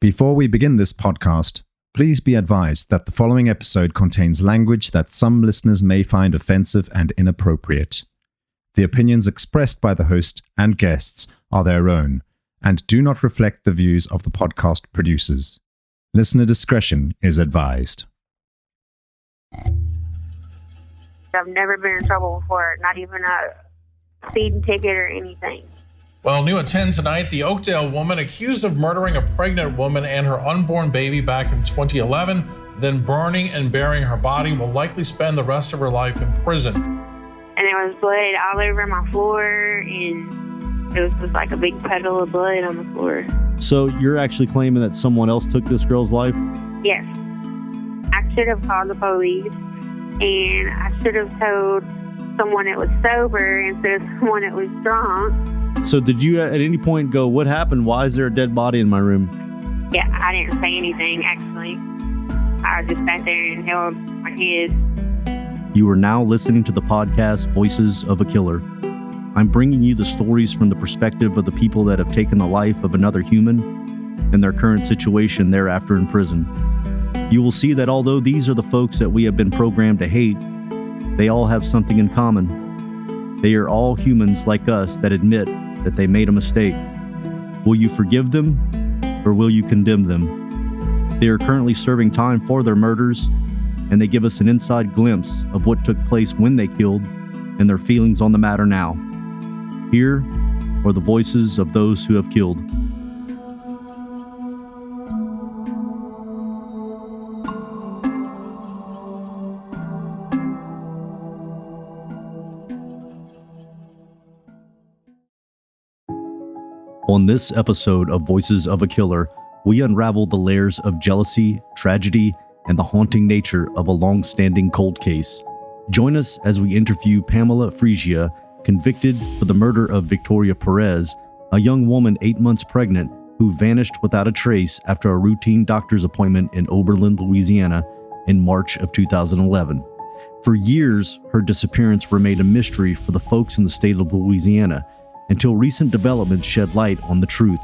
Before we begin this podcast, please be advised that the following episode contains language that some listeners may find offensive and inappropriate. The opinions expressed by the host and guests are their own and do not reflect the views of the podcast producers. Listener discretion is advised. I've never been in trouble before, not even a speeding ticket or anything. Well, new at 10 tonight, the Oakdale woman accused of murdering a pregnant woman and her unborn baby back in 2011, then burning and burying her body, will likely spend the rest of her life in prison. And there was blood all over my floor, and it was just like a big puddle of blood on the floor. So you're actually claiming that someone else took this girl's life? Yes. I should have called the police, and I should have told someone that was sober instead of someone that was drunk. So did you at any point go, what happened? Why is there a dead body in my room? Yeah, I didn't say anything, actually. I just sat there and held my kids. You are now listening to the podcast Voices of a Killer. I'm bringing you the stories from the perspective of the people that have taken the life of another human and their current situation thereafter in prison. You will see that although these are the folks that we have been programmed to hate, they all have something in common. They are all humans like us that admit that they made a mistake. Will you forgive them or will you condemn them? They are currently serving time for their murders, and they give us an inside glimpse of what took place when they killed and their feelings on the matter now. Here are the voices of those who have killed. On this episode of Voices of a Killer, we unravel the layers of jealousy, tragedy, and the haunting nature of a long-standing cold case. Join us as we interview Pamela Fregia, convicted for the murder of Victoria Perez, a young woman 8 months pregnant who vanished without a trace after a routine doctor's appointment in Oberlin, Louisiana in March of 2011. For years, her disappearance remained a mystery for the folks in the state of Louisiana, until recent developments shed light on the truth.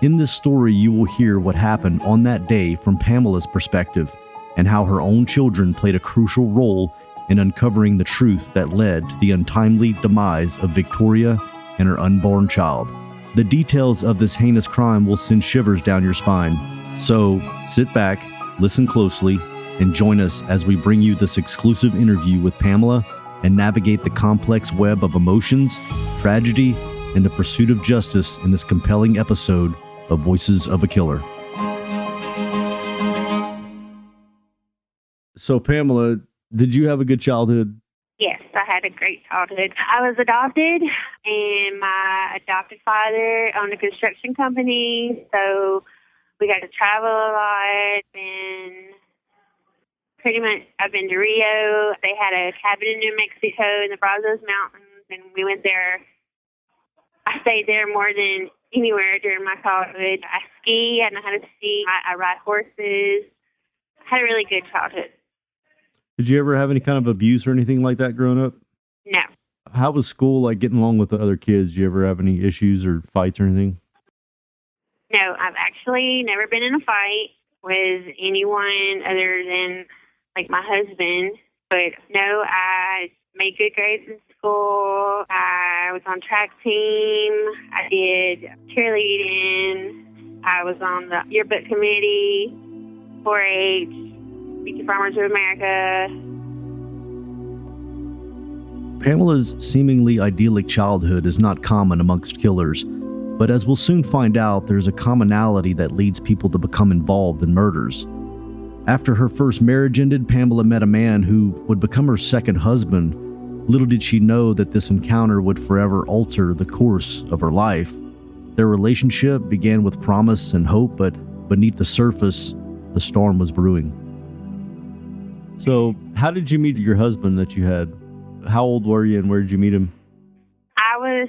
In this story, you will hear what happened on that day from Pamela's perspective, and how her own children played a crucial role in uncovering the truth that led to the untimely demise of Victoria and her unborn child. The details of this heinous crime will send shivers down your spine. So sit back, listen closely, and join us as we bring you this exclusive interview with Pamela and navigate the complex web of emotions, tragedy, and the pursuit of justice in this compelling episode of Voices of a Killer. So, Pamela, did you have a good childhood? Yes, I had a great childhood. I was adopted, and my adopted father owned a construction company, so we got to travel a lot, and pretty much I've been to Rio. They had a cabin in New Mexico in the Brazos Mountains, and we went there. I stayed there more than anywhere during my childhood. I ski. I know how to ski. I ride horses. I had a really good childhood. Did you ever have any kind of abuse or anything like that growing up? No. How was school like getting along with the other kids? Did you ever have any issues or fights or anything? No, I've actually never been in a fight with anyone other than like my husband. But no, I made good grades in school. I was on track team. I did cheerleading. I was on the yearbook committee, 4-H, Future Farmers of America. Pamela's seemingly idyllic childhood is not common amongst killers, but as we'll soon find out, there's a commonality that leads people to become involved in murders. After her first marriage ended, Pamela met a man who would become her second husband. Little did she know that this encounter would forever alter the course of her life. Their relationship began with promise and hope, but beneath the surface, the storm was brewing. So, how did you meet your husband that you had? How old were you and where did you meet him? I was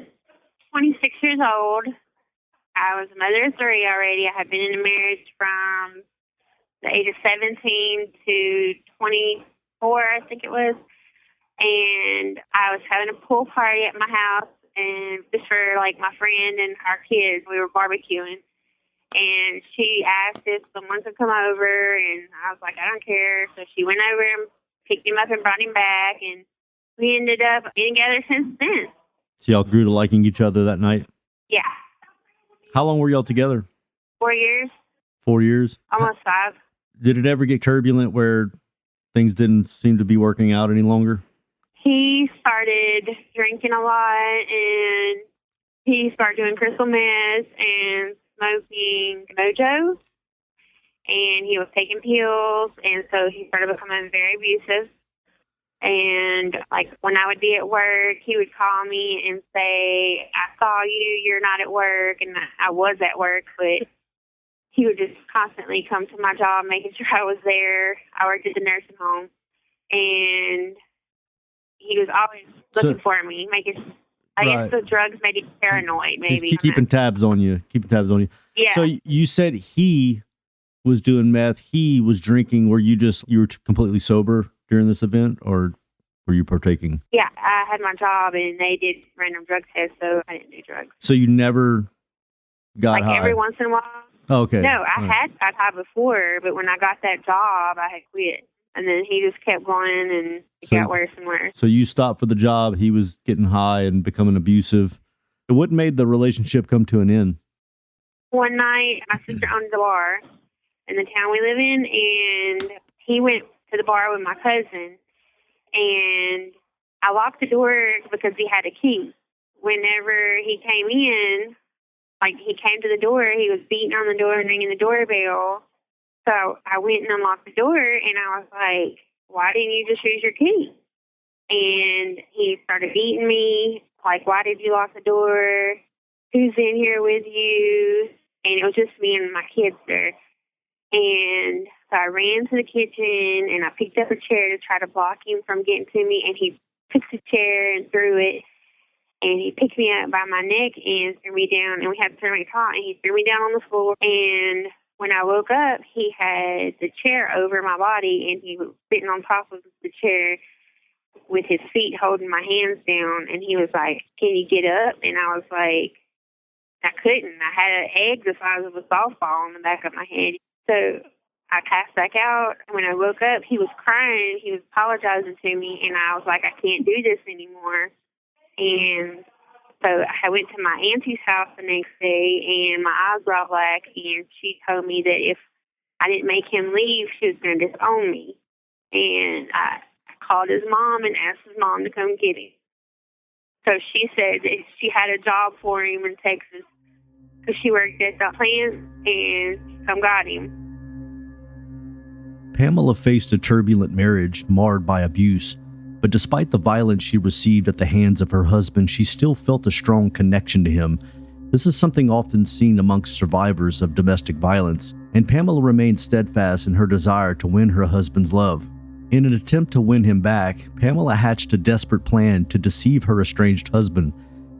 26 years old. I was a mother of 3 already. I had been in a marriage from the age of 17 to 24, I think it was. And I was having a pool party at my house, and just for like my friend and our kids, we were barbecuing. And she asked if someone could come over, and I was like, I don't care. So she went over and picked him up and brought him back, and we ended up getting together since then. So y'all grew to liking each other that night? Yeah. How long were y'all together? 4 years. 4 years? Almost 5. Did it ever get turbulent where things didn't seem to be working out any longer? He started drinking a lot, and he started doing crystal meth and smoking mojo, and he was taking pills, and so he started becoming very abusive. And like when I would be at work, he would call me and say, I saw you, you're not at work. And I was at work, but he would just constantly come to my job, making sure I was there. I worked at the nursing home, and he was always looking for me, I guess the drugs made him paranoid, maybe. He's keeping tabs on you. Yeah. So you said he was doing meth, he was drinking. Were you completely sober during this event, or were you partaking? Yeah, I had my job, and they did random drug tests, so I didn't do drugs. So you never got high? Like every once in a while. Oh, okay. No, I had got high before, but when I got that job, I had quit. And then he just kept going, and it got worse and worse. So you stopped for the job. He was getting high and becoming abusive. What made the relationship come to an end? One night, my sister owned the bar in the town we live in, and he went to the bar with my cousin. And I locked the door because he had a key. Whenever he came in, like he came to the door, he was beating on the door and ringing the doorbell. So I went and unlocked the door, and I was like, why didn't you just use your key? And he started beating me, like, why did you lock the door? Who's in here with you? And it was just me and my kids there. And so I ran to the kitchen, and I picked up a chair to try to block him from getting to me, and he took the chair and threw it. And he picked me up by my neck and threw me down, and we had to turn my car, and he threw me down on the floor. And when I woke up, he had the chair over my body, and he was sitting on top of the chair with his feet holding my hands down. And he was like, can you get up? And I was like, I couldn't. I had an egg the size of a softball on the back of my head. So I passed back out. When I woke up, he was crying. He was apologizing to me, and I was like, I can't do this anymore. And so I went to my auntie's house the next day, and my eyes were all black, and she told me that if I didn't make him leave, she was going to disown me. And I called his mom and asked his mom to come get him. So she said that she had a job for him in Texas because she worked at the plant, and she come got him. Pamela faced a turbulent marriage marred by abuse. But despite the violence she received at the hands of her husband, she still felt a strong connection to him. This is something often seen amongst survivors of domestic violence, and Pamela remained steadfast in her desire to win her husband's love. In an attempt to win him back, Pamela hatched a desperate plan to deceive her estranged husband.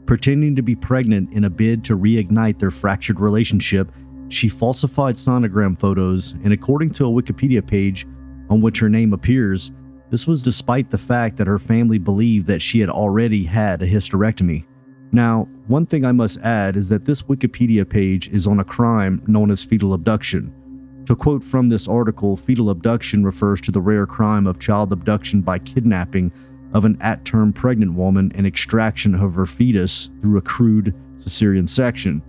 Pretending to be pregnant in a bid to reignite their fractured relationship, she falsified sonogram photos, and according to a Wikipedia page on which her name appears, this was despite the fact that her family believed that she had already had a hysterectomy. Now, one thing I must add is that this Wikipedia page is on a crime known as fetal abduction. To quote from this article, fetal abduction refers to the rare crime of child abduction by kidnapping of an at-term pregnant woman and extraction of her fetus through a crude cesarean section.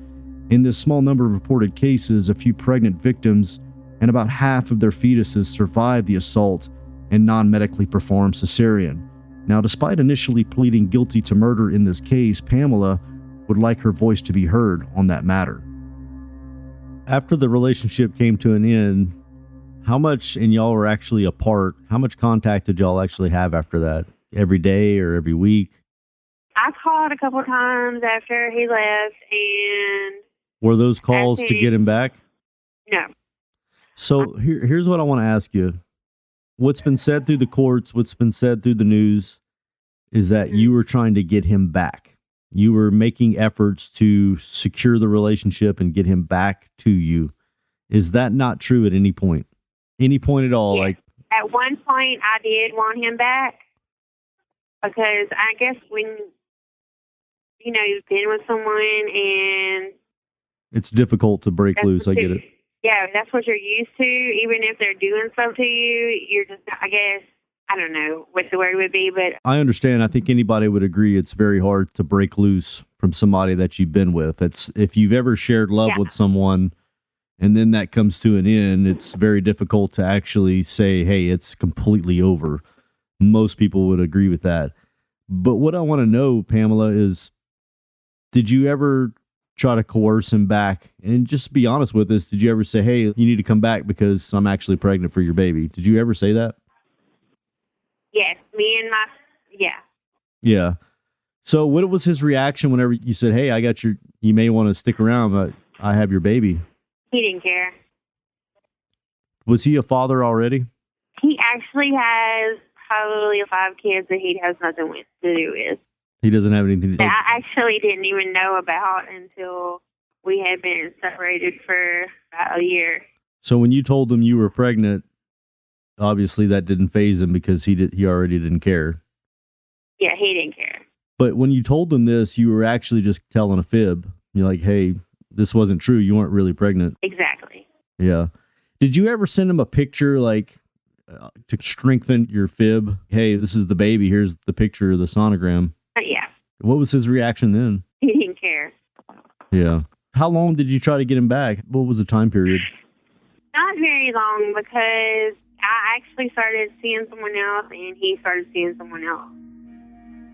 In this small number of reported cases, a few pregnant victims and about half of their fetuses survived the assault and non-medically performed cesarean. Now, despite initially pleading guilty to murder in this case, Pamela would like her voice to be heard on that matter. After the relationship came to an end, how much, and y'all were actually apart, how much contact did y'all actually have after that? Every day or every week? I called a couple of times after he left, and... Were those calls to get him back? No. So here's what I want to ask you. What's been said through the courts, what's been said through the news, is that you were trying to get him back. You were making efforts to secure the relationship and get him back to you. Is that not true at any point? Any point at all? Yeah. Like, at one point, I did want him back because I guess when, you've been with someone and It's difficult to break loose. I get it. Yeah, that's what you're used to. Even if they're doing stuff to you, you're just, I guess, I don't know what the word would be, but I understand. I think anybody would agree it's very hard to break loose from somebody that you've been with. It's if you've ever shared love with someone and then that comes to an end, it's very difficult to actually say, hey, it's completely over. Most people would agree with that. But what I want to know, Pamela, is did you ever try to coerce him back? And just be honest with us, did you ever say, hey, you need to come back because I'm actually pregnant for your baby? Did you ever say that? yes, Yeah. So what was his reaction whenever you said, hey, you may want to stick around, but I have your baby? He didn't care. Was he a father already? He actually has probably 5 kids that he has nothing to do with. He doesn't have anything to do. That I actually didn't even know about until we had been separated for about a year. So when you told him you were pregnant, obviously that didn't faze him because he already didn't care. Yeah, he didn't care. But when you told him this, you were actually just telling a fib. You're like, hey, this wasn't true. You weren't really pregnant. Exactly. Yeah. Did you ever send him a picture to strengthen your fib? Hey, this is the baby. Here's the picture of the sonogram. Yeah. What was his reaction then? He didn't care. Yeah. How long did you try to get him back? What was the time period? Not very long because I actually started seeing someone else and he started seeing someone else.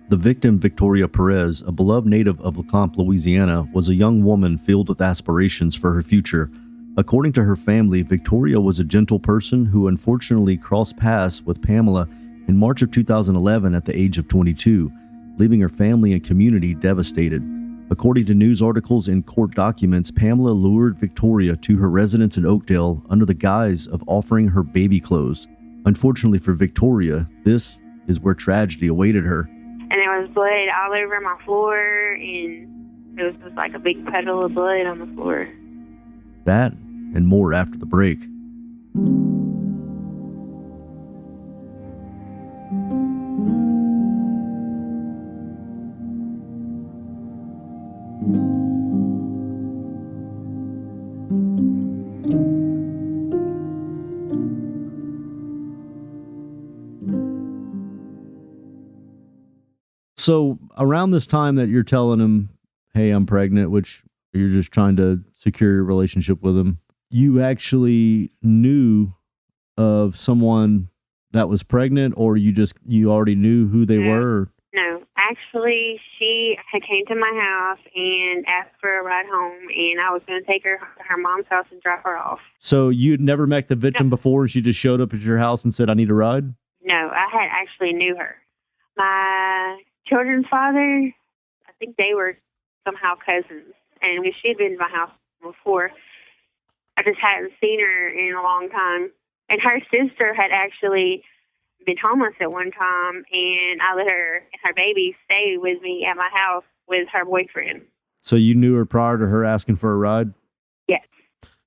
The victim, Victoria Perez, a beloved native of LeCompte, Louisiana, was a young woman filled with aspirations for her future. According to her family, Victoria was a gentle person who unfortunately crossed paths with Pamela in March of 2011 at the age of 22, leaving her family and community devastated. According to news articles and court documents, Pamela lured Victoria to her residence in Oakdale under the guise of offering her baby clothes. Unfortunately for Victoria, this is where tragedy awaited her. And there was blood all over my floor, and it was just like a big puddle of blood on the floor. That and more after the break. So around this time that you're telling him, hey, I'm pregnant, which you're just trying to secure your relationship with him, you actually knew of someone that was pregnant, or you already knew who they were? No, actually, she had came to my house and asked for a ride home, and I was going to take her to her mom's house and drop her off. So you had never met the victim before, and she just showed up at your house and said, I need a ride? No, I had actually knew her. My children's father, I think they were somehow cousins, and she had been to my house before. I just hadn't seen her in a long time. And her sister had actually been homeless at one time, and I let her and her baby stay with me at my house with her boyfriend. So you knew her prior to her asking for a ride? Yes.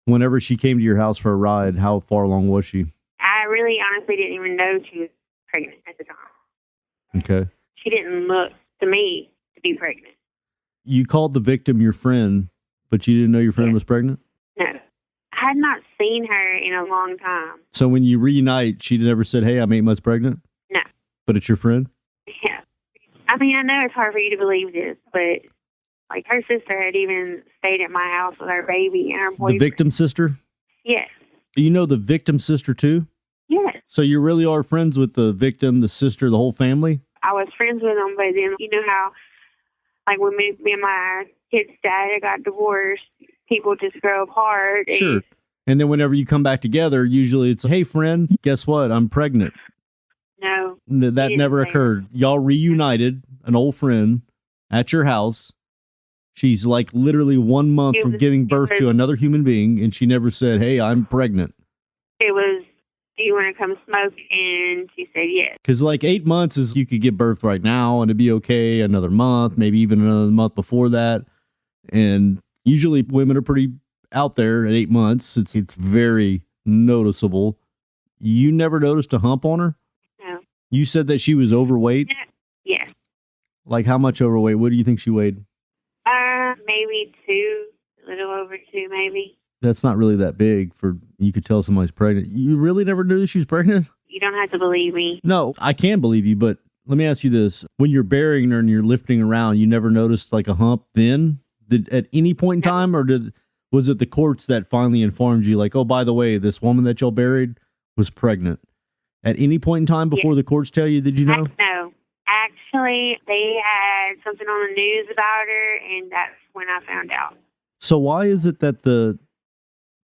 Whenever she came to your house for a ride, how far along was she? I really honestly didn't even know she was pregnant at the time. Okay. She didn't look to me to be pregnant. You called the victim your friend, but you didn't know your friend was pregnant? No. I had not seen her in a long time. So when you reunite, she never said, hey, I'm 8 months pregnant? No. But it's your friend? Yeah. I mean, I know it's hard for you to believe this, but like her sister had even stayed at my house with her baby and her boyfriend. The victim's sister? Yes. Do you know the victim's sister too? Yes. So you really are friends with the victim, the sister, the whole family? I was friends with them, but then you know how, like when me and my kid's dad got divorced, people just grow apart. Sure. And then whenever you come back together, usually it's, hey, friend, guess what? I'm pregnant. No. That never occurred. Y'all reunited, an old friend, at your house. She's like literally 1 month from giving birth to another human being, and she never said, hey, I'm pregnant. It was, do you want to come smoke? And she said yes. Because like 8 months is you could give birth right now and it'd be okay. Another month, maybe even another month before that. And usually women are pretty out there at 8 months. It's very noticeable. You never noticed a hump on her? No. You said that she was overweight? Yes. Like how much overweight? What do you think she weighed? Maybe 2, at A little over 2, maybe. That's not really that big for you could tell somebody's pregnant. You really never knew she was pregnant? You don't have to believe me. No, I can believe you, but let me ask you this. When you're burying her and you're lifting around, you never noticed like a hump then? At any point in time, or was it the courts that finally informed you, like, oh, by the way, this woman that y'all buried was pregnant? At any point in time before the courts tell you, did you know? No. Actually, they had something on the news about her, and that's when I found out. So why is it that the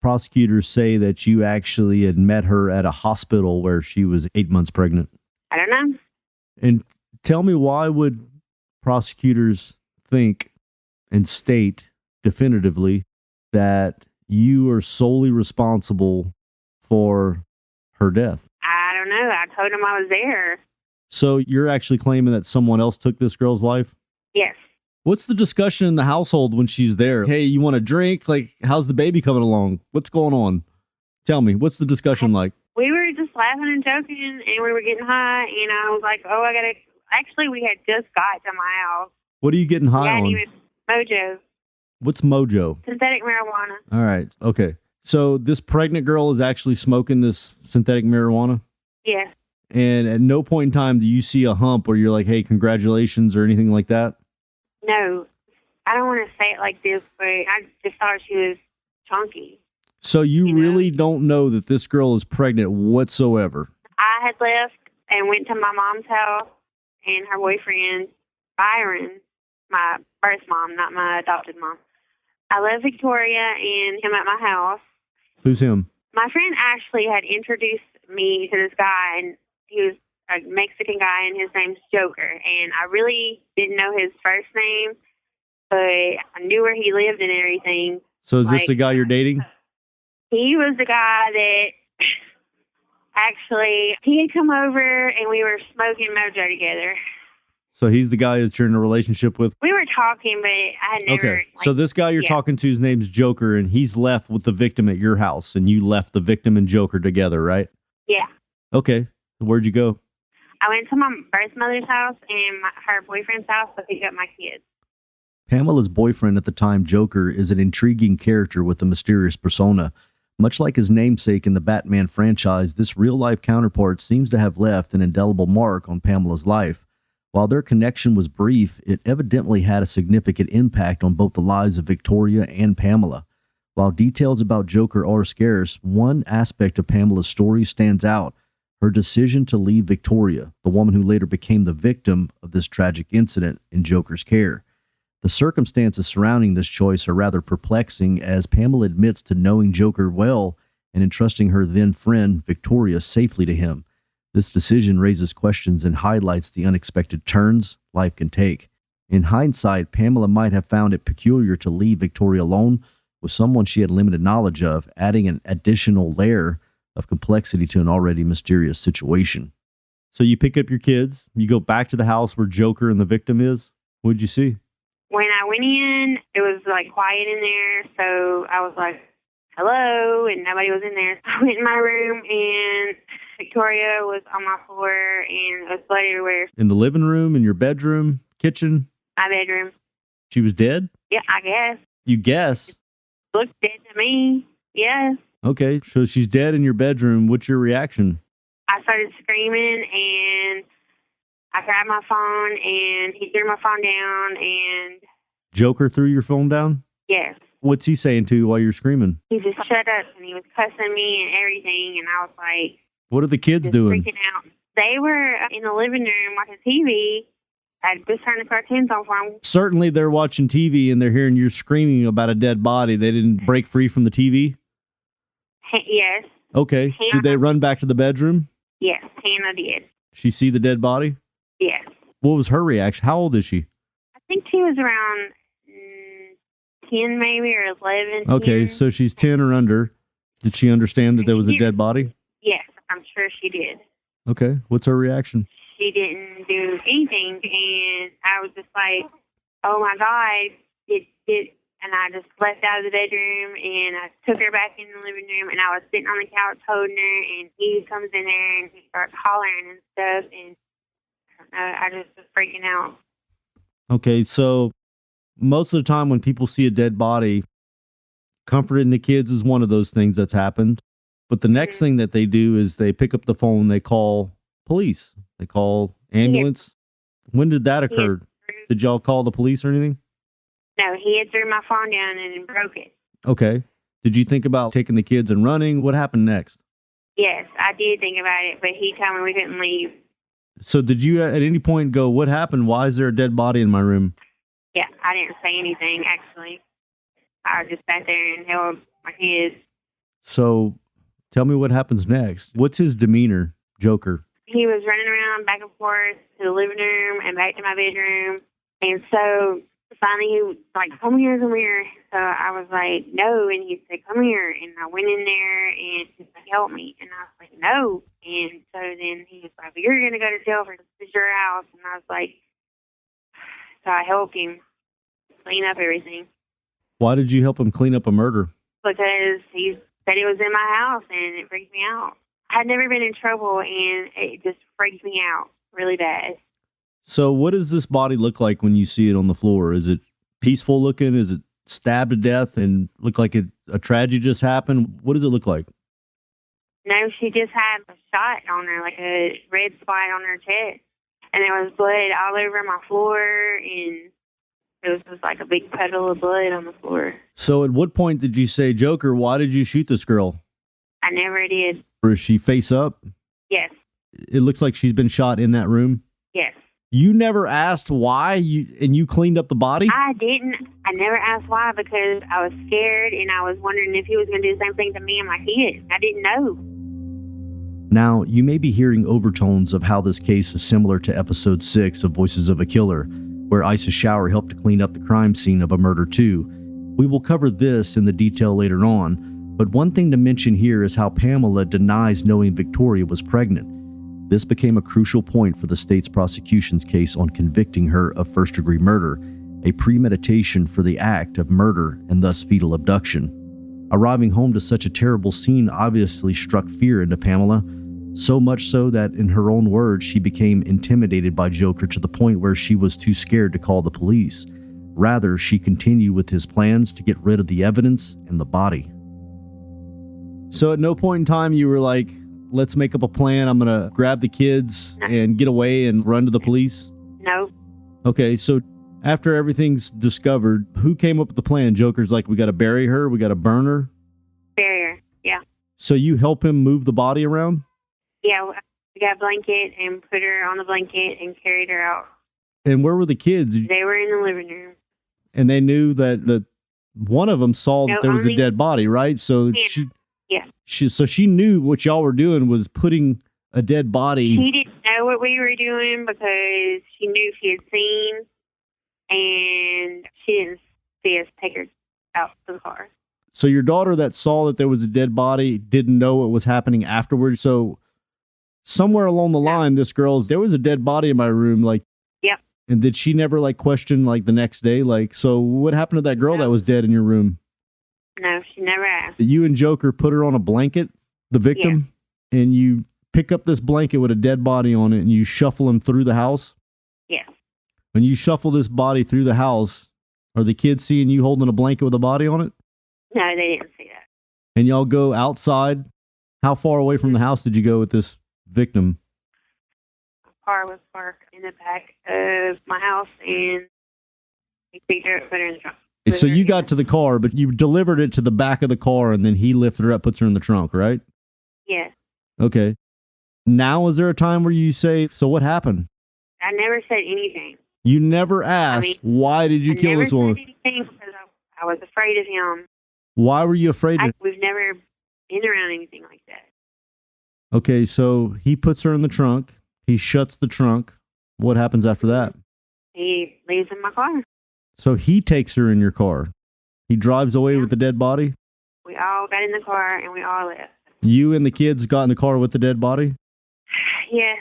prosecutors say that you actually had met her at a hospital where she was 8 months pregnant? I don't know. And tell me, why would prosecutors think and state definitively that you are solely responsible for her death? I don't know. I told them I was there. So you're actually claiming that someone else took this girl's life? Yes. What's the discussion in the household when she's there? Hey, you want a drink? Like, how's the baby coming along? What's going on? Tell me, what's the discussion like? We were just laughing and joking, and we were getting high, and I was like, oh, I got to... Actually, we had just got to my house. What are you getting high on? Mojo. What's Mojo? Synthetic marijuana. All right. Okay. So this pregnant girl is actually smoking this synthetic marijuana? Yes. And at no point in time do you see a hump where you're like, hey, congratulations or anything like that? No. I don't want to say it like this, but I just thought she was chunky. So you really don't know that this girl is pregnant whatsoever? I had left and went to my mom's house and her boyfriend, Byron, my birth mom, not my adopted mom. I left Victoria and him at my house. Who's him? My friend Ashley had introduced me to this guy, and he was a Mexican guy, and his name's Joker. And I really didn't know his first name, but I knew where he lived and everything. So is this the guy you're dating? He was the guy that actually, he had come over, and we were smoking Mojo together. So he's the guy that you're in a relationship with? We were talking, but I had never... Okay, so this guy you're talking to, his name's Joker, and he's left with the victim at your house, and you left the victim and Joker together, right? Yeah. Okay, where'd you go? I went to my birth mother's house and her boyfriend's house to pick up my kids. Pamela's boyfriend at the time, Joker, is an intriguing character with a mysterious persona. Much like his namesake in the Batman franchise, this real-life counterpart seems to have left an indelible mark on Pamela's life. While their connection was brief, it evidently had a significant impact on both the lives of Victoria and Pamela. While details about Joker are scarce, one aspect of Pamela's story stands out: her decision to leave Victoria, the woman who later became the victim of this tragic incident, in Joker's care. The circumstances surrounding this choice are rather perplexing, as Pamela admits to knowing Joker well and entrusting her then friend, Victoria, safely to him. This decision raises questions and highlights the unexpected turns life can take. In hindsight, Pamela might have found it peculiar to leave Victoria alone with someone she had limited knowledge of, adding an additional layer of complexity to an already mysterious situation. So you pick up your kids, you go back to the house where Joker and the victim is. What'd you see? When I went in, it was like quiet in there, so I was like, hello, and nobody was in there. I went in my room, and Victoria was on my floor, and it was blood everywhere. In the living room, in your bedroom, kitchen? My bedroom. She was dead? Yeah, I guess. You guess? It looked dead to me. Yes. Okay, so she's dead in your bedroom. What's your reaction? I started screaming, and I grabbed my phone, and he threw my phone down, and... Joker threw your phone down? Yes. What's he saying to you while you're screaming? He just shut up, and he was cussing me and everything, and I was like... What are the kids doing? Freaking out. They were in the living room watching TV. I just turned the cartoons on for them. Certainly they're watching TV, and they're hearing you screaming about a dead body. They didn't break free from the TV? Yes. Okay. Hannah. Did they run back to the bedroom? Yes, Hannah did. She see the dead body? Yes. What was her reaction? How old is she? I think she was around 10 maybe, or 11. Okay, 10. so she's 10 or under. Did she understand that there was a dead body? Yes, I'm sure she did. Okay. What's her reaction? She didn't do anything, and I was just like, oh my God, and I just left out of the bedroom, and I took her back in the living room, and I was sitting on the couch holding her, and he comes in there, and he starts hollering and stuff, and I just was freaking out. Okay, so most of the time when people see a dead body, Comforting the kids is one of those things that's happened. But the next thing that they do is they pick up the phone, they call police, they call ambulance. When did that occur? Did y'all call the police or anything? No, he had threw my phone down and broke it. Okay. Did you think about taking the kids and running? What happened next? Yes, I did think about it, but he told me we couldn't leave. So did you at any point go, what happened? Why is there a dead body in my room? Yeah, I didn't say anything, actually. I just sat there and held my kids. So tell me what happens next. What's his demeanor, Joker? He was running around back and forth to the living room and back to my bedroom. And so finally he was like, come here. So I was like, no. And he said, come here. And I went in there and he's like, help me. And I was like, no. And so then he was like, you're going to go to jail for this is your house. And I was like, so I helped him clean up everything. Why did you help him clean up a murder? Because he said he was in my house and it freaked me out. I had never been in trouble and it just freaked me out really bad. So what does this body look like when you see it on the floor? Is it peaceful looking? Is it stabbed to death and look like a tragedy just happened? What does it look like? No, she just had a shot on her, like a red spot on her chest. And there was blood all over my floor, and it was just like a big puddle of blood on the floor. So at what point did you say, Joker, why did you shoot this girl? I never did. Or is she face up? Yes. It looks like she's been shot in that room? Yes. You never asked why, and you cleaned up the body? I didn't. I never asked why because I was scared, and I was wondering if he was going to do the same thing to me and my kids. I didn't know. Now, you may be hearing overtones of how this case is similar to episode 6 of Voices of a Killer, where Isa Shower helped to clean up the crime scene of a murder too. We will cover this in the detail later on, but one thing to mention here is how Pamela denies knowing Victoria was pregnant. This became a crucial point for the state's prosecution's case on convicting her of first-degree murder, a premeditation for the act of murder and thus fetal abduction. Arriving home to such a terrible scene obviously struck fear into Pamela, so much so that, in her own words, she became intimidated by Joker to the point where she was too scared to call the police. Rather, she continued with his plans to get rid of the evidence and the body. So at no point in time you were like, let's make up a plan, I'm going to grab the kids and get away and run to the police? No. Okay, so after everything's discovered, who came up with the plan? Joker's like, we got to bury her, we got to burn her? Bury her, yeah. So you help him move the body around? Yeah, we got a blanket and put her on the blanket and carried her out. And where were the kids? They were in the living room. And they knew that one of them saw that there was a dead body, right? So she knew what y'all were doing was putting a dead body. He didn't know what we were doing because she knew she had seen, and she didn't see us take her out to the car. So your daughter that saw that there was a dead body didn't know what was happening afterwards. So somewhere along the line, this girl's, there was a dead body in my room. Like, yep. And did she never question the next day? So what happened to that girl that was dead in your room? No, she never asked. You and Joker put her on a blanket, the victim, and you pick up this blanket with a dead body on it and you shuffle him through the house? Yes. When you shuffle this body through the house, are the kids seeing you holding a blanket with a body on it? No, they didn't see that. And y'all go outside? How far away from the house did you go with this victim? My car was parked in the back of my house, and we picked her up, put her in the trunk. So you got to the car, but you delivered it to the back of the car, and then he lifted her up, puts her in the trunk, right? Yes. Okay. Now, is there a time where you say, so what happened? I never said anything. You never asked, why did you kill this woman? I never said anything because I was afraid of him. Why were you afraid of him? We've never been around anything like that. Okay, so he puts her in the trunk. He shuts the trunk. What happens after that? He leaves in my car. So he takes her in your car. He drives away with the dead body? We all got in the car and we all left. You and the kids got in the car with the dead body? Yes.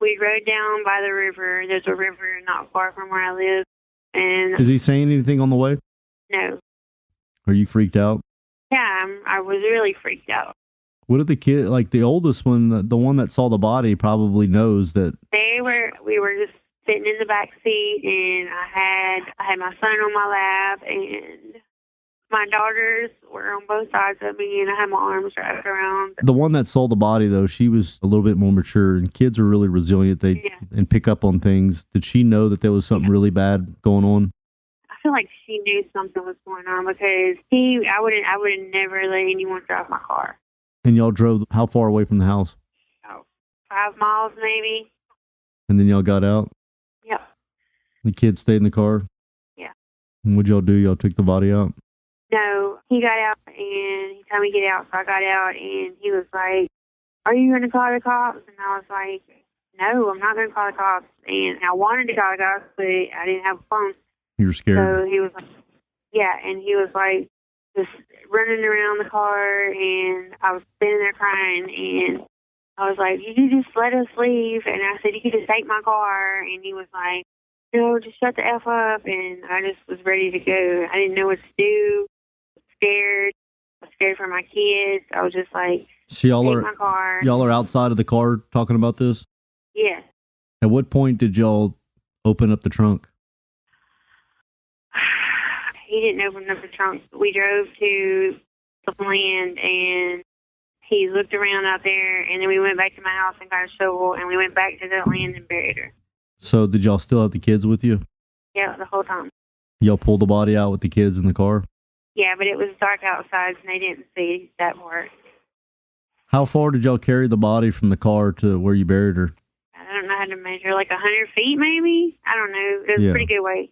We rode down by the river. There's a river not far from where I live. And is he saying anything on the way? No. Are you freaked out? Yeah, I was really freaked out. What did the kid, the oldest one, the one that saw the body probably knows that? We were just sitting in the back seat, and I had my son on my lap, and My daughters were on both sides of me, and I had my arms wrapped around. The one that saw the body, though, she was a little bit more mature, and kids are really resilient. And pick up on things. Did she know that there was something really bad going on? I feel like she knew something was going on because I would never let anyone drive my car. And y'all drove how far away from the house? 5 miles maybe. And then y'all got out? Yep. The kids stayed in the car? Yeah. And what'd y'all do? Y'all took the body out? No, he got out and he told me to get out, so I got out and he was like, "Are you going to call the cops?" And I was like, "No, I'm not going to call the cops." And I wanted to call the cops, but I didn't have a phone. You were scared? So he was like, yeah, and he was like just running around the car and I was sitting there crying and I was like, "You can just let us leave." And I said, "You can just take my car." And he was like, "No, just shut the F up." And I just was ready to go. I didn't know what to do. Scared. I was scared for my kids. I was just like, so my car. Y'all are outside of the car talking about this? Yes. At what point did y'all open up the trunk? He didn't open up the trunk. We drove to the land and he looked around out there and then we went back to my house and got a shovel and we went back to the land and buried her. So did y'all still have the kids with you? Yeah, the whole time. Y'all pulled the body out with the kids in the car? Yeah, but it was dark outside and they didn't see that part. How far did y'all carry the body from the car to where you buried her? I don't know how to measure, like 100 feet maybe? I don't know. It was a pretty good way.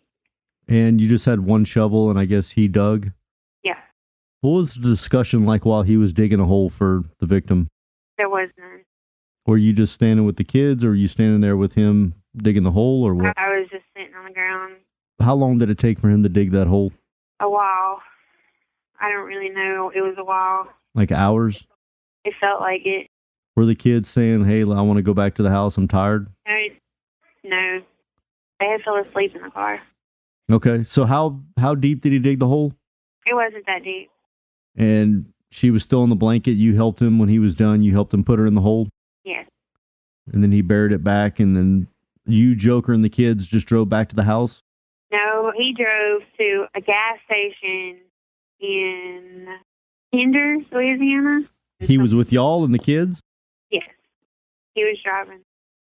And you just had one shovel and I guess he dug? Yeah. What was the discussion like while he was digging a hole for the victim? There was none. Were you just standing with the kids or were you standing there with him digging the hole or what? I was just sitting on the ground. How long did it take for him to dig that hole? A while. I don't really know. It was a while. Like hours? It felt like it. Were the kids saying, "Hey, I want to go back to the house, I'm tired"? No. They had fell asleep in the car. Okay, so how deep did he dig the hole? It wasn't that deep. And she was still in the blanket. You helped him when he was done. You helped him put her in the hole? Yes. And then he buried it back, and then you, Joker, and the kids just drove back to the house? No, he drove to a gas station in Kinder, Louisiana. He was with y'all and the kids? Yes. He was driving.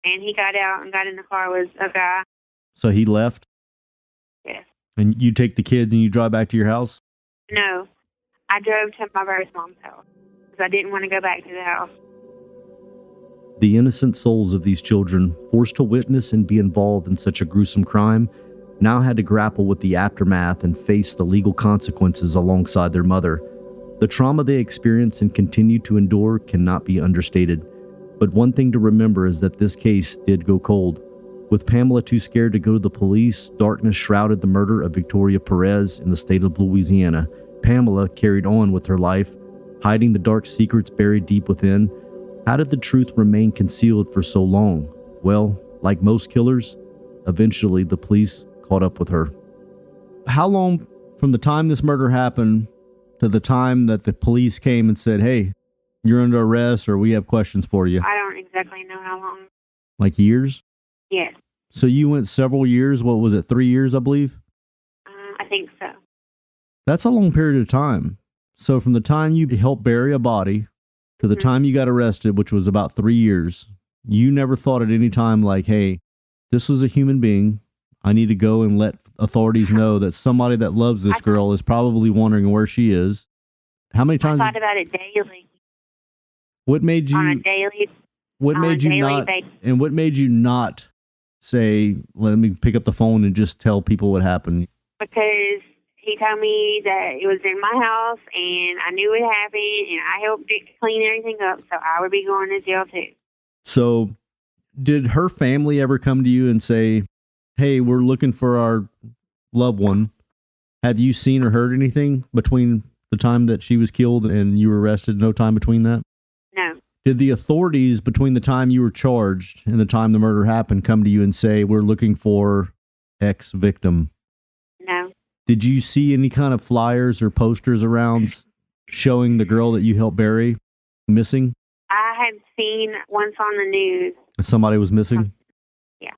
And he got out and got in the car with a guy. So he left? Yes. And you take the kids and you drive back to your house? No. I drove to my birth mom's house because I didn't want to go back to the house. The innocent souls of these children, forced to witness and be involved in such a gruesome crime, now had to grapple with the aftermath and face the legal consequences alongside their mother. The trauma they experience and continue to endure cannot be understated. But one thing to remember is that this case did go cold. With Pamela too scared to go to the police, darkness shrouded the murder of Victoria Perez in the state of Louisiana. Pamela carried on with her life, hiding the dark secrets buried deep within. How did the truth remain concealed for so long? Well, like most killers, eventually the police caught up with her. How long from the time this murder happened to the time that the police came and said, "Hey, you're under arrest," or "We have questions for you"? I don't exactly know how long. Like years? Yes. So you went several years. What was it, 3 years, I believe? I think so. That's a long period of time. So from the time you helped bury a body to the time you got arrested, which was about 3 years, you never thought at any time like, "Hey, this was a human being. I need to go and let authorities know that somebody that loves this girl is probably wondering where she is." How many times? I thought about it daily. What made you? On a daily. What made you not? Basis. And what made you not say, "Let me pick up the phone and just tell people what happened"? Because he told me that it was in my house and I knew it happened and I helped clean everything up, so I would be going to jail too. So, did her family ever come to you and say, "Hey, we're looking for our loved one"? Have you seen or heard anything between the time that she was killed and you were arrested? No time between that? No. Did the authorities between the time you were charged and the time the murder happened come to you and say, "We're looking for X victim"? No. Did you see any kind of flyers or posters around showing the girl that you helped bury missing? I had seen once on the news. Somebody was missing? Yeah.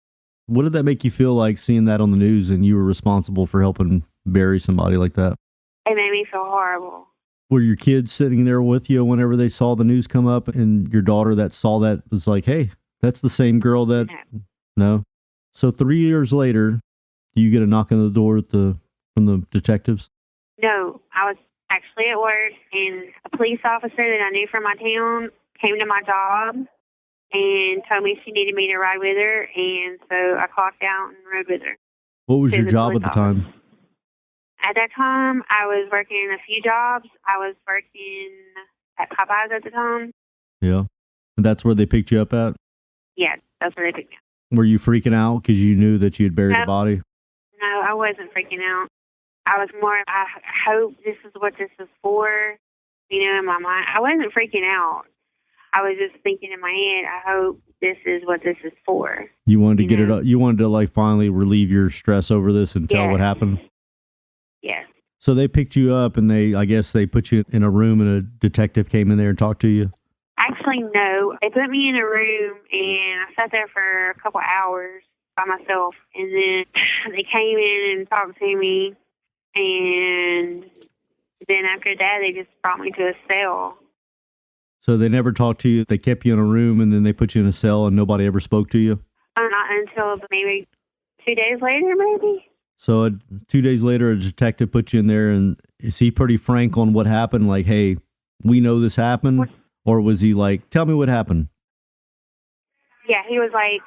What did that make you feel like, seeing that on the news and you were responsible for helping bury somebody like that? It made me feel horrible. Were your kids sitting there with you whenever they saw the news come up, and your daughter that saw that was like, hey, that's the same girl that... No? So 3 years later, do you get a knock on the door from the detectives? No, I was actually at work, and a police officer that I knew from my town came to my job and told me she needed me to ride with her, and so I clocked out and rode with her. What was your job at the time? At that time, I was working a few jobs. I was working at Popeyes at the time. Yeah. And that's where they picked you up at? Yeah, that's where they picked me up. Were you freaking out because you knew that you had buried the body? No, I wasn't freaking out. I was more, I hope this is what this is for, in my mind. I wasn't freaking out. I was just thinking in my head, I hope this is what this is for. You wanted to get it up. You wanted to like finally relieve your stress over this and tell what happened? Yes. So they picked you up and I guess they put you in a room and a detective came in there and talked to you? Actually, no. They put me in a room and I sat there for a couple hours by myself. And then they came in and talked to me. And then after that, they just brought me to a cell. So they never talked to you? They kept you in a room and then they put you in a cell and nobody ever spoke to you? Not until maybe 2 days later, maybe. So 2 days later, a detective put you in there, and is he pretty frank on what happened? Like, hey, we know this happened? Or was he like, tell me what happened? Yeah, he was like,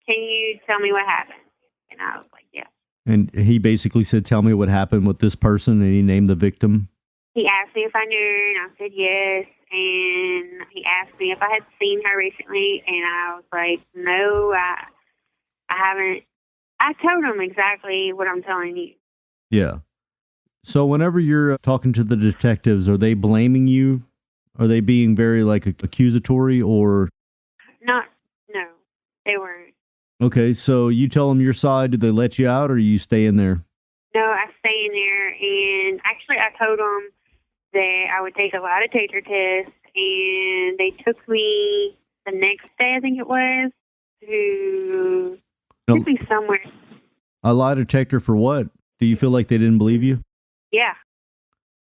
can you tell me what happened? And I was like, yeah. And he basically said, tell me what happened with this person, and he named the victim? He asked me if I knew, and I said yes. And he asked me if I had seen her recently, and I was like, no, I haven't. I told him exactly what I'm telling you. Yeah. So whenever you're talking to the detectives, are they blaming you? Are they being very like accusatory or? No, they weren't. Okay, so you tell them your side. Do they let you out or you stay in there? No, I stay in there, and actually I told them that I would take a lie detector test, and they took me the next day, I think it was, to took me somewhere. A lie detector for what? Do you feel like they didn't believe you? Yeah.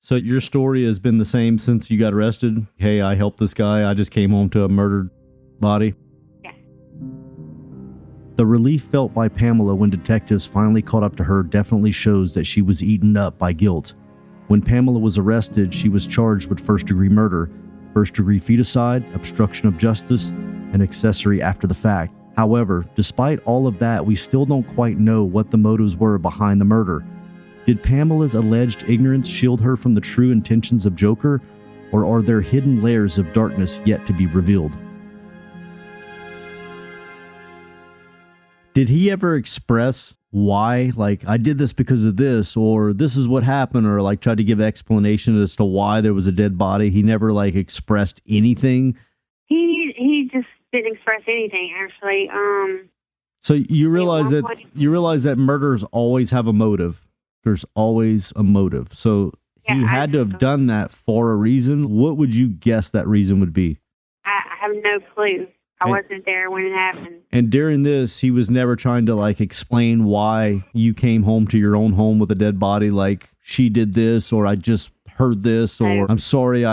So your story has been the same since you got arrested? Hey, I helped this guy. I just came home to a murdered body? Yeah. The relief felt by Pamela when detectives finally caught up to her definitely shows that she was eaten up by guilt. When Pamela was arrested, she was charged with first-degree murder, first-degree feticide, obstruction of justice, and accessory after the fact. However, despite all of that, we still don't quite know what the motives were behind the murder. Did Pamela's alleged ignorance shield her from the true intentions of Joker, or are there hidden layers of darkness yet to be revealed? Did he ever express why, like, I did this because of this, or this is what happened, or like try to give explanation as to why there was a dead body? He never like expressed anything? He just didn't express anything, actually. So you realize that murders always have a motive. There's always a motive. So he had to have done that for a reason. What would you guess that reason would be? I have no clue. I wasn't there when it happened. And during this, he was never trying to like explain why you came home to your own home with a dead body, like she did this, or I just heard this, or I'm sorry,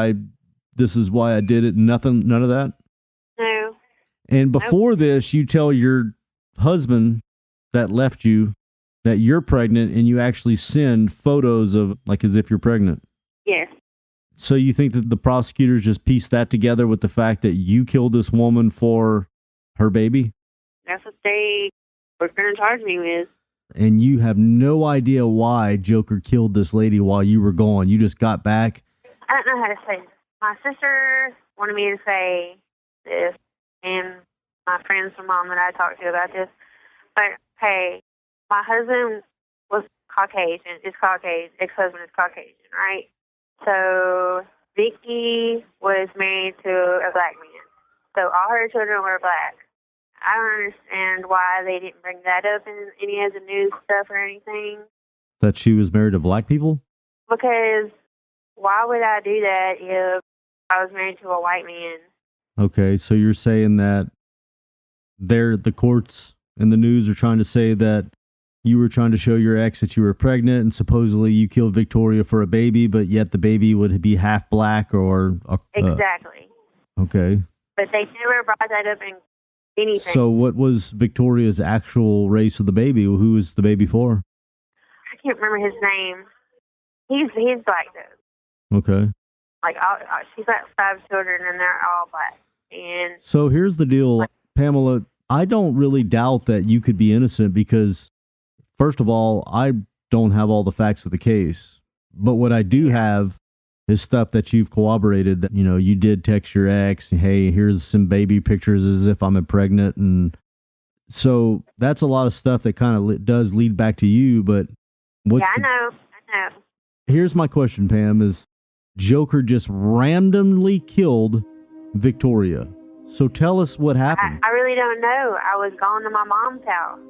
this is why I did it. Nothing, none of that? No. And before this, you tell your husband that left you that you're pregnant, and you actually send photos of like as if you're pregnant. Yes. So you think that the prosecutors just pieced that together with the fact that you killed this woman for her baby? That's what they were going to charge me with. And you have no idea why Joker killed this lady while you were gone. You just got back. I don't know how to say this. My sister wanted me to say this, and my friends from mom that I talked to about this. But, hey, my husband was Caucasian, ex-husband is Caucasian, right? So Vicky was married to a black man. So all her children were black. I don't understand why they didn't bring that up in any of the news stuff or anything. That she was married to black people? Because why would I do that if I was married to a white man? Okay, so you're saying that the courts and the news are trying to say that you were trying to show your ex that you were pregnant, and supposedly you killed Victoria for a baby, but yet the baby would be half black or... Exactly. Okay. But they never brought that up in anything. So what was Victoria's actual race of the baby? Who was the baby for? I can't remember his name. He's black, though. Okay. Like, she's got 5 children, and they're all black. And so here's the deal, Pamela. I don't really doubt that you could be innocent because, first of all, I don't have all the facts of the case. But what I do have is stuff that you've corroborated that, you know, you did text your ex, hey, here's some baby pictures as if I'm pregnant. And so that's a lot of stuff that kind of does lead back to you. But I know. Here's my question, Pam, is Joker just randomly killed Victoria. So tell us what happened. I really don't know. I was gone to my mom's house.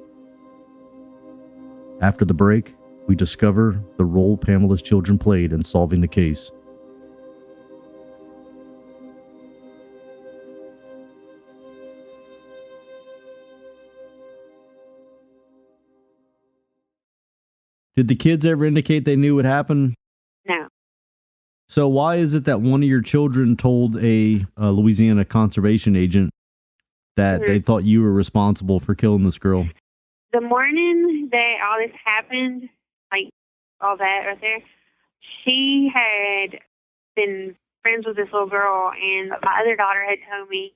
After the break, we discover the role Pamela's children played in solving the case. Did the kids ever indicate they knew what happened? No. So why is it that one of your children told a Louisiana conservation agent that they thought you were responsible for killing this girl? The morning that all this happened, like all that right there, she had been friends with this little girl, and my other daughter had told me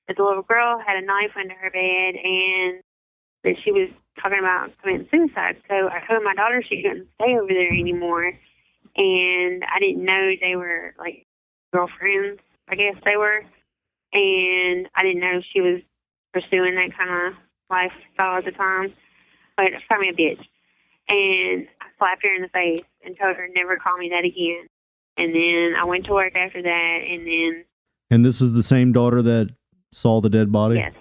that the little girl had a knife under her bed and that she was talking about committing suicide. So I told my daughter she couldn't stay over there anymore. And I didn't know they were, like, girlfriends, I guess they were. And I didn't know she was pursuing that kind of lifestyle at the time. But she called me a bitch. And I slapped her in the face and told her never call me that again. And then I went to work after that, and then... And this is the same daughter that saw the dead body? Yes.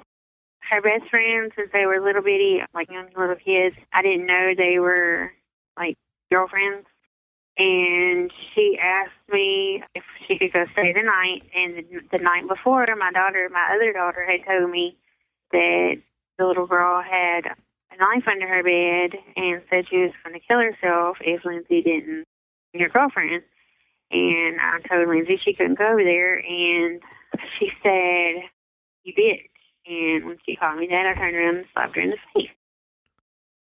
Her best friend, since they were little bitty, like young little kids, I didn't know they were, like, girlfriends. And she asked me if she could go stay the night. And the night before, my other daughter, had told me that the little girl had a knife under her bed and said she was going to kill herself if Lindsay didn't be her girlfriend. And I told Lindsay she couldn't go over there. And she said, you bitch. And when she called me that, I turned around and slapped her in the face.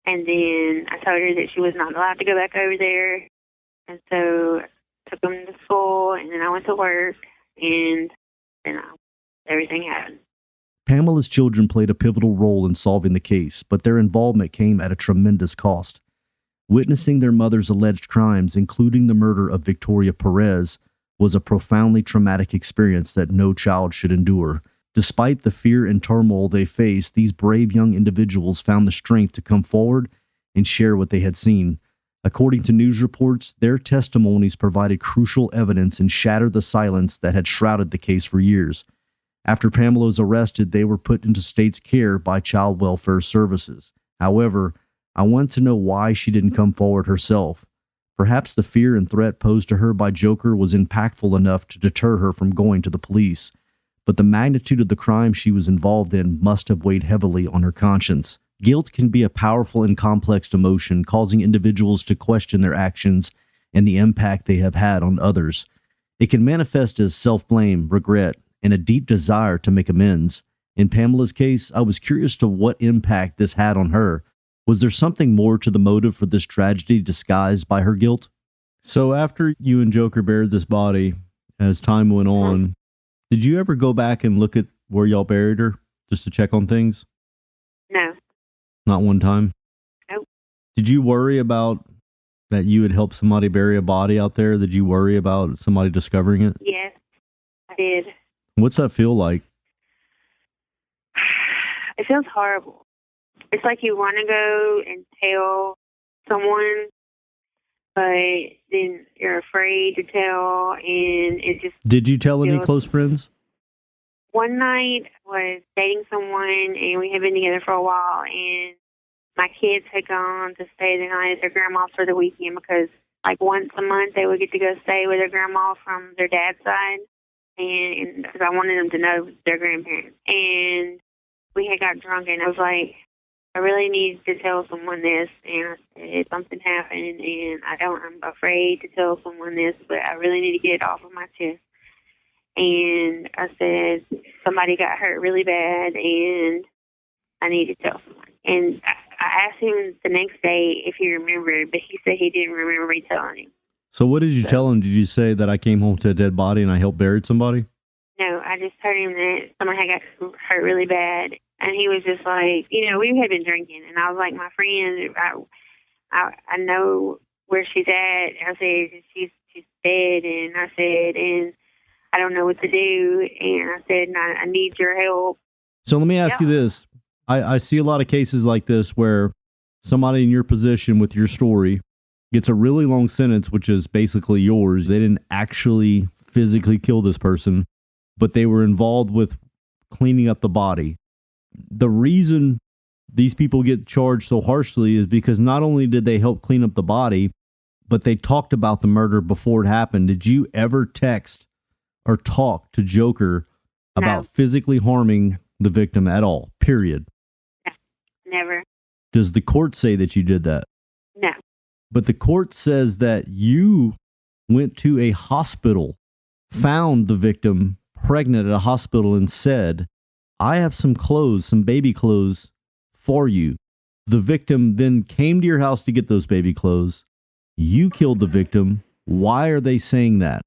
And then I told her that she was not allowed to go back over there. And so I took them to school, and then I went to work, and then everything happened. Pamela's children played a pivotal role in solving the case, but their involvement came at a tremendous cost. Witnessing their mother's alleged crimes, including the murder of Victoria Perez, was a profoundly traumatic experience that no child should endure. Despite the fear and turmoil they faced, these brave young individuals found the strength to come forward and share what they had seen. According to news reports, their testimonies provided crucial evidence and shattered the silence that had shrouded the case for years. After Pamela was arrested, they were put into state's care by Child Welfare Services. However, I want to know why she didn't come forward herself. Perhaps the fear and threat posed to her by Joker was impactful enough to deter her from going to the police. But the magnitude of the crime she was involved in must have weighed heavily on her conscience. Guilt can be a powerful and complex emotion, causing individuals to question their actions and the impact they have had on others. It can manifest as self-blame, regret, and a deep desire to make amends. In Pamela's case, I was curious to what impact this had on her. Was there something more to the motive for this tragedy disguised by her guilt? So after you and Joker buried this body, as time went on, did you ever go back and look at where y'all buried her, just to check on things? No. Not one time? Nope. Did you worry about that you had helped somebody bury a body out there? Did you worry about somebody discovering it? Yes, I did. What's that feel like? It feels horrible. It's like you want to go and tell someone, but then you're afraid to tell, and it just... Did you tell any close friends? One night I was dating someone, and we had been together for a while, and my kids had gone to stay the night at their grandma's for the weekend because, like, once a month they would get to go stay with their grandma from their dad's side, and because I wanted them to know their grandparents. And we had got drunk, and I was like, I really need to tell someone this. And I said, something happened, and I'm afraid to tell someone this, but I really need to get it off of my chest. And I said, somebody got hurt really bad, and I need to tell someone. And I asked him the next day if he remembered, but he said he didn't remember me telling him. So what did you tell him? Did you say that I came home to a dead body and I helped bury somebody? No, I just told him that someone had got hurt really bad. And he was just like, we had been drinking. And I was like, my friend, I know where she's at. I said, she's dead. And I said, and I don't know what to do. And I said, I need your help. So let me ask you this. I see a lot of cases like this where somebody in your position with your story gets a really long sentence, which is basically yours. They didn't actually physically kill this person, but they were involved with cleaning up the body. The reason these people get charged so harshly is because not only did they help clean up the body, but they talked about the murder before it happened. Did you ever text or talk to Joker about physically harming the victim at all, period? Never. Does the court say that you did that? No. But the court says that you went to a hospital, found the victim pregnant at a hospital, and said, I have some clothes, some baby clothes for you. The victim then came to your house to get those baby clothes. You killed the victim. Why are they saying that?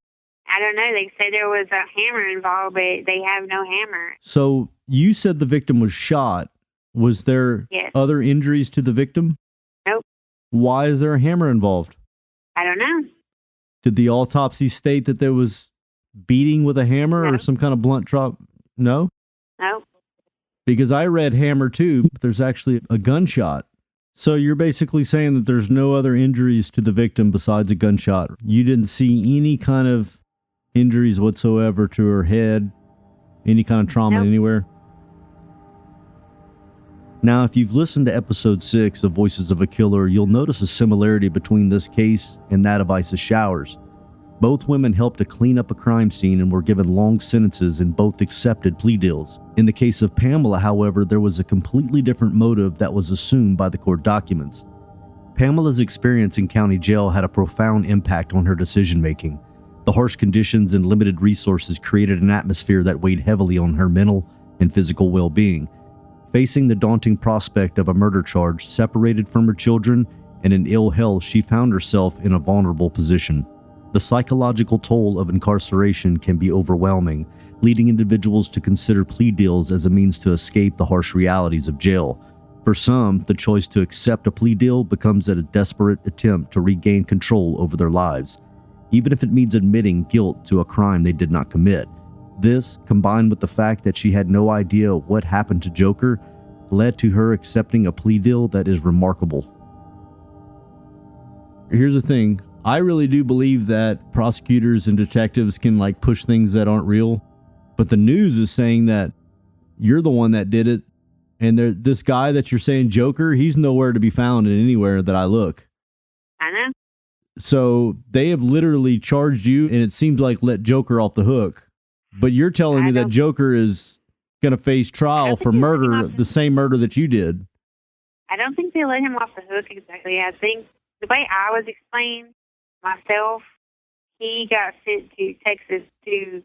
I don't know. They say there was a hammer involved, but they have no hammer. So you said the victim was shot. Was there other injuries to the victim? Nope. Why is there a hammer involved? I don't know. Did the autopsy state that there was beating with a hammer or some kind of blunt drop? No? Nope. Because I read hammer too, but there's actually a gunshot. So you're basically saying that there's no other injuries to the victim besides a gunshot. You didn't see any kind of injuries whatsoever to her head, any kind of trauma anywhere? Now, if you've listened to episode 6 of Voices of a Killer, you'll notice a similarity between this case and that of Isa Showers. Both women helped to clean up a crime scene and were given long sentences and both accepted plea deals. In the case of Pamela, however, there was a completely different motive that was assumed by the court documents. Pamela's experience in county jail had a profound impact on her decision-making. The harsh conditions and limited resources created an atmosphere that weighed heavily on her mental and physical well-being. Facing the daunting prospect of a murder charge, separated from her children, and in ill health, she found herself in a vulnerable position. The psychological toll of incarceration can be overwhelming, leading individuals to consider plea deals as a means to escape the harsh realities of jail. For some, the choice to accept a plea deal becomes a desperate attempt to regain control over their lives, even if it means admitting guilt to a crime they did not commit. This, combined with the fact that she had no idea what happened to Joker, led to her accepting a plea deal that is remarkable. Here's the thing. I really do believe that prosecutors and detectives can push things that aren't real. But the news is saying that you're the one that did it. And this guy that you're saying, Joker, he's nowhere to be found in anywhere that I look. I know. So they have literally charged you, and it seems like let Joker off the hook. But you're telling me that Joker is going to face trial for murder, the same murder that you did. I don't think they let him off the hook exactly. I think the way I was explained myself, he got sent to Texas to,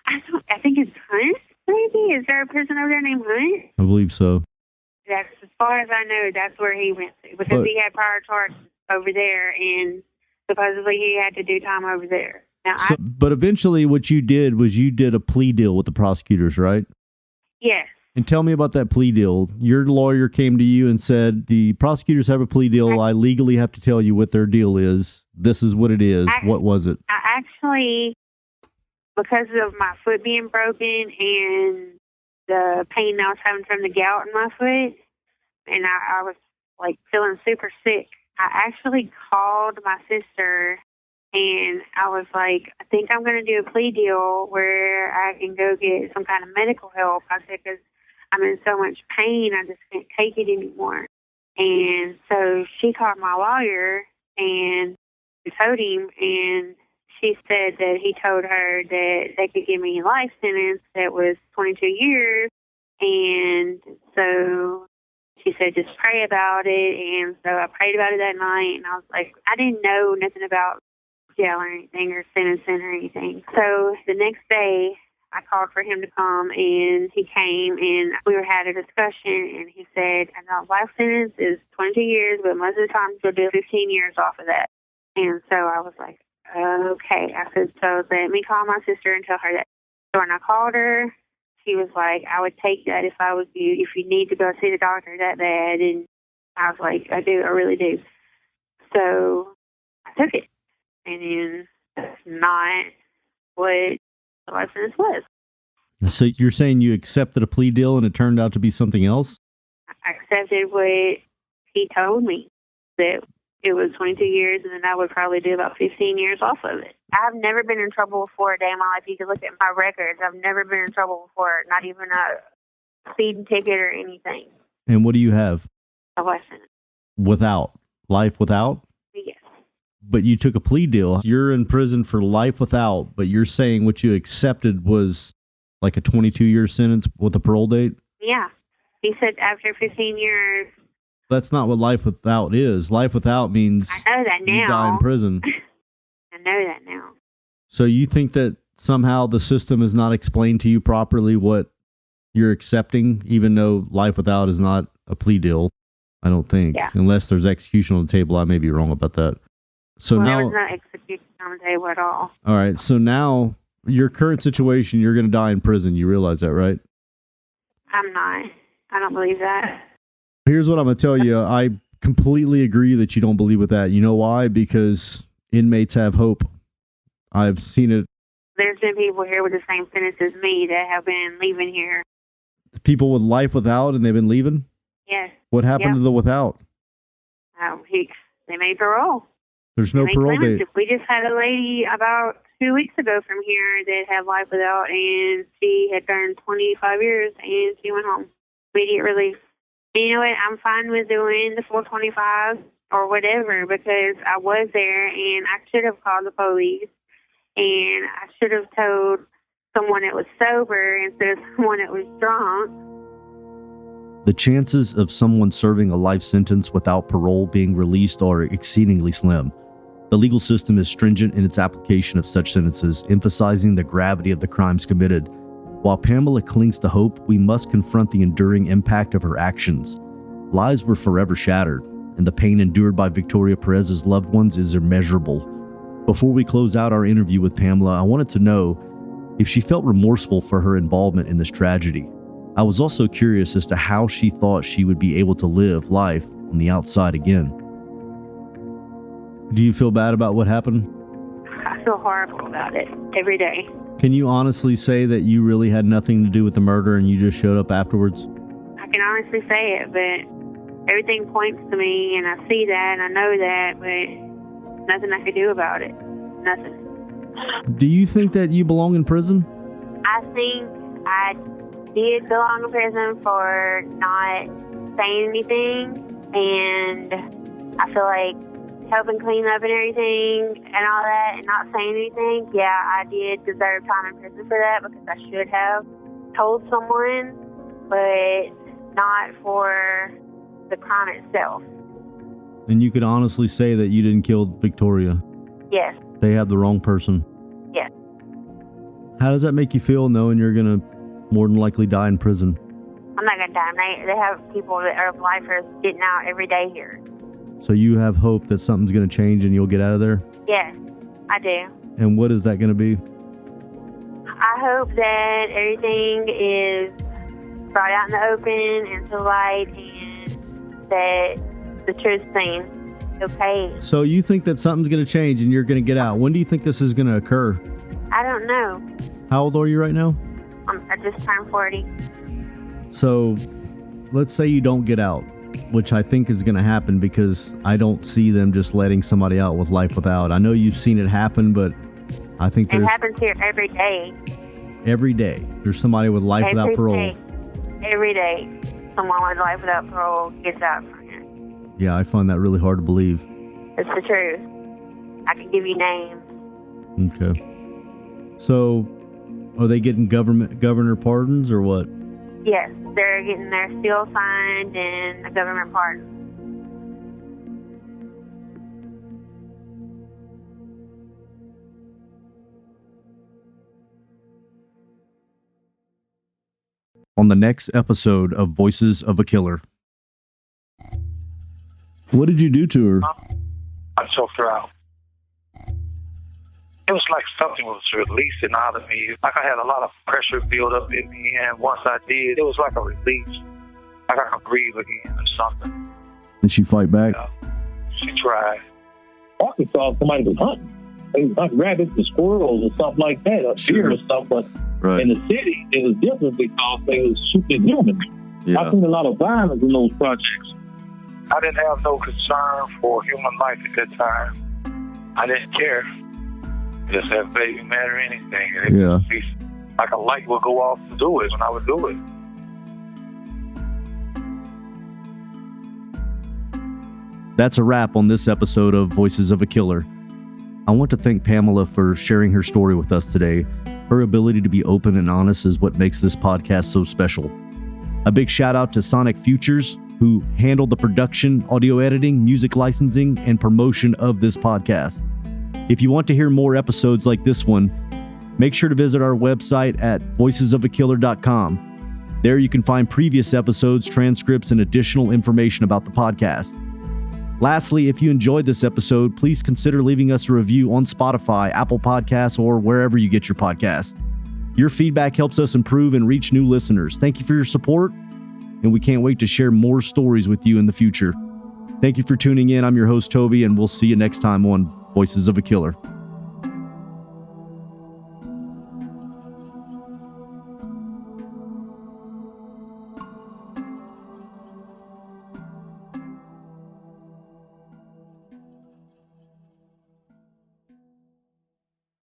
I think it's Hunt, maybe? Is there a prison over there named Hunt? I believe so. That's, as far as I know, that's where he went to. Because he had prior charges over there, and supposedly he had to do time over there. Now, but eventually what you did was you did a plea deal with the prosecutors, right? Yes. And tell me about that plea deal. Your lawyer came to you and said, the prosecutors have a plea deal. I legally have to tell you what their deal is. This is what it is. What was it? I actually, because of my foot being broken and the pain I was having from the gout in my foot, and I was feeling super sick, I actually called my sister. And I was like, I think I'm going to do a plea deal where I can go get some kind of medical help. I said, because I'm in so much pain, I just can't take it anymore. And so she called my lawyer and told him, and she said that he told her that they could give me a life sentence that was 22 years. And so she said, just pray about it. And so I prayed about it that night, and I was like, I didn't know nothing about jail or anything or sentencing or anything. So the next day, I called for him to come, and he came, and we had a discussion, and he said, the life sentence is 22 years, but most of the time you'll do 15 years off of that. And so I was like, okay. I said, so let me call my sister and tell her that. So when I called her, she was like, I would take that if I was you, if you need to go see the doctor that bad. And I was like, I do, I really do. So I took it. And then that's not what the life sentence was. So you're saying you accepted a plea deal and it turned out to be something else? I accepted what he told me, that it was 22 years, and then I would probably do about 15 years off of it. I've never been in trouble before a day in my life. You can look at my records. I've never been in trouble before, not even a speeding ticket or anything. And what do you have? A life sentence. Without? Life without? Yes. But you took a plea deal. You're in prison for life without, but you're saying what you accepted was like a 22-year sentence with a parole date? Yeah. He said after 15 years. That's not what life without is. Life without means I know that now. You die in prison. I know that now. So you think that somehow the system has not explained to you properly what you're accepting, even though life without is not a plea deal? I don't think. Yeah. Unless there's execution on the table. I may be wrong about that. So there now, was no execution on the table at all. All right. So now, your current situation, you're going to die in prison. You realize that, right? I'm not. I don't believe that. Here's what I'm going to tell you. I completely agree that you don't believe with that. You know why? Because inmates have hope. I've seen it. There's been people here with the same sentence as me that have been leaving here. People with life without and they've been leaving? Yes. What happened to the without? They made parole. There's no parole date. We just had a lady about 2 weeks ago from here that had life without, and she had done 25 years, and she went home. Immediate release. You know what? I'm fine with doing the 425 or whatever, because I was there, and I should have called the police, and I should have told someone that was sober instead of someone that was drunk. The chances of someone serving a life sentence without parole being released are exceedingly slim. The legal system is stringent in its application of such sentences, emphasizing the gravity of the crimes committed. While Pamela clings to hope, we must confront the enduring impact of her actions. Lives were forever shattered, and the pain endured by Victoria Perez's loved ones is immeasurable. Before we close out our interview with Pamela, I wanted to know if she felt remorseful for her involvement in this tragedy. I was also curious as to how she thought she would be able to live life on the outside again. Do you feel bad about what happened? I feel horrible about it every day. Can you honestly say that you really had nothing to do with the murder and you just showed up afterwards? I can honestly say it, but everything points to me, and I see that, and I know that, but nothing I can do about it. Nothing. Do you think that you belong in prison? I think I did belong in prison for not saying anything, and I feel like helping clean up and everything and all that and not saying anything, yeah, I did deserve time in prison for that, because I should have told someone, but not for the crime itself. And you could honestly say that you didn't kill Victoria? Yes. They had the wrong person? Yes. How does that make you feel knowing you're going to more than likely die in prison? I'm not going to die. They have people that are lifers getting out every day here. So you have hope that something's going to change and you'll get out of there? Yes, I do. And what is that going to be? I hope that everything is brought out in the open, into light, and that the truth's seen. Okay. So you think that something's going to change and you're going to get out. When do you think this is going to occur? I don't know. How old are you right now? I just turned 40. So let's say you don't get out, which I think is going to happen, because I don't see them just letting somebody out with life without. I know you've seen it happen, but I think it happens here every day. Every day. There's somebody with life without parole. Every day. Someone with life without parole gets out from here. Yeah, I find that really hard to believe. It's the truth. I can give you names. Okay. So, are they getting governor pardons or what? Yes, they're getting their steel signed and a government pardon. On the next episode of Voices of a Killer. What did you do to her? I choked her out. It was like something was releasing out of me. Like I had a lot of pressure built up in me, and once I did, it was like a release. Like I could breathe again or something. Did she fight back? Yeah. She tried. Arkansas, somebody was hunting. They was hunting rabbits or squirrels or something like that, or deer or stuff. But in the city, it was different because they was shooting humans. Yeah. I've seen a lot of violence in those projects. I didn't have no concern for human life at that time. I didn't care. Just have baby matter or anything. And it would be like a light would go off to do it when I would do it. That's a wrap on this episode of Voices of a Killer. I want to thank Pamela for sharing her story with us today. Her ability to be open and honest is what makes this podcast so special. A big shout out to Sonic Futures, who handled the production, audio editing, music licensing, and promotion of this podcast. If you want to hear more episodes like this one, make sure to visit our website at voicesofakiller.com. There you can find previous episodes, transcripts, and additional information about the podcast. Lastly, if you enjoyed this episode, please consider leaving us a review on Spotify, Apple Podcasts, or wherever you get your podcasts. Your feedback helps us improve and reach new listeners. Thank you for your support, and we can't wait to share more stories with you in the future. Thank you for tuning in. I'm your host, Toby, and we'll see you next time on Voices of a Killer.